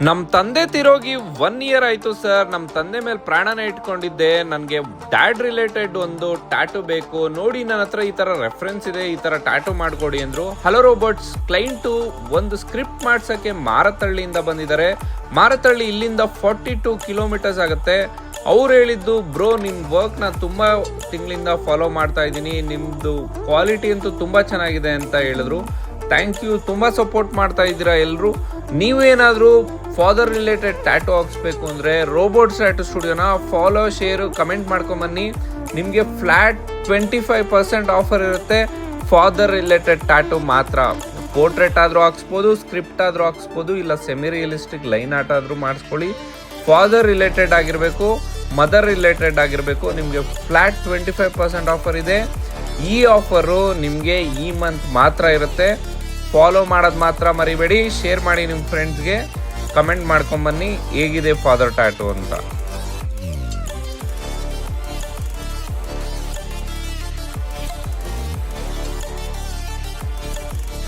ನಮ್ಮ ತಂದೆ ತಿರೋಗಿ 1 ಇಯರ್ ಆಯ್ತು ಸರ್. ನಮ್ಮ ತಂದೆ ಮೇಲೆ ಪ್ರಾಣನೇ ಇಟ್ಕೊಂಡಿದ್ದೆ. ನನಗೆ ಡ್ಯಾಡ್ ರಿಲೇಟೆಡ್ ಒಂದು ಟ್ಯಾಟೂ ಬೇಕು ನೋಡಿ, ನನ್ನ ಹತ್ರ ಈ ತರ ರೆಫರೆನ್ಸ್ ಇದೆ, ಈ ತರ ಟ್ಯಾಟೂ ಮಾಡ್ಕೊಡಿ ಅಂದ್ರು. ಹಲೋ ರೋಬೋಟ್ಸ್ ಕ್ಲೈಂಟು ಒಂದು ಸ್ಕ್ರಿಪ್ಟ್ ಮಾಡ್ಸಕ್ಕೆ ಮಾರತಳ್ಳಿಯಿಂದ ಬಂದಿದ್ದಾರೆ. ಮಾರತಳ್ಳಿ ಇಲ್ಲಿಂದ 42 ಕಿಲೋಮೀಟರ್ಸ್ ಆಗುತ್ತೆ. ಅವ್ರು ಹೇಳಿದ್ದು, ಬ್ರೋ ನಿಮ್ ವರ್ಕ್ ನಾನು ತುಂಬಾ ತಿಂಗಳಿಂದ ಫಾಲೋ ಮಾಡ್ತಾ ಇದ್ದೀನಿ, ನಿಮ್ದು ಕ್ವಾಲಿಟಿ ಅಂತೂ ತುಂಬಾ ಚೆನ್ನಾಗಿದೆ ಅಂತ ಹೇಳಿದ್ರು. ಥ್ಯಾಂಕ್ ಯು, ತುಂಬಾ ಸಪೋರ್ಟ್ ಮಾಡ್ತಾ ಇದ್ದೀರಾ ಎಲ್ಲರೂ. ನೀವೇನಾದರೂ ಫಾದರ್ ರಿಲೇಟೆಡ್ ಟ್ಯಾಟೂ ಹಾಕ್ಸ್ಬೇಕು ಅಂದರೆ ರೋಬೋಟ್ಸ್ ಟ್ಯಾಟೂ ಸ್ಟುಡಿಯೋನ ಫಾಲೋ, ಶೇರು, ಕಮೆಂಟ್ ಮಾಡ್ಕೊಂಬನ್ನಿ. ನಿಮಗೆ ಫ್ಲ್ಯಾಟ್ 25% ಆಫರ್ ಇರುತ್ತೆ. ಫಾದರ್ ರಿಲೇಟೆಡ್ ಟ್ಯಾಟೂ ಮಾತ್ರ. ಪೋರ್ಟ್ರೇಟ್ ಆದರೂ ಹಾಕ್ಸ್ಬೋದು, ಸ್ಕ್ರಿಪ್ಟ್ ಆದರೂ ಹಾಕ್ಸ್ಬೋದು, ಇಲ್ಲ ಸೆಮಿ ರಿಯಲಿಸ್ಟಿಕ್ ಲೈನ್ ಆರ್ಟ್ ಆದರೂ ಮಾಡಿಸ್ಕೊಳ್ಳಿ. ಫಾದರ್ ರಿಲೇಟೆಡ್ ಆಗಿರಬೇಕು, ಮದರ್ ರಿಲೇಟೆಡ್ ಆಗಿರಬೇಕು. ನಿಮಗೆ ಫ್ಲ್ಯಾಟ್ 25% ಆಫರ್ ಇದೆ. ಈ ಆಫರು ನಿಮಗೆ ಈ ಮಂತ್ ಮಾತ್ರ ಇರುತ್ತೆ. ಫಾಲೋ ಮಾಡೋದು ಮಾತ್ರ ಮರಿಬೇಡಿ. ಶೇರ್ ಮಾಡಿ ನಿಮ್ಮ ಫ್ರೆಂಡ್ಸ್ಗೆ, ಕಮೆಂಟ್ ಮಾಡ್ಕೊಂಬನ್ನಿ ಹೇಗಿದೆ ಫಾದರ್ ಟ್ಯಾಟೂ ಅಂತ.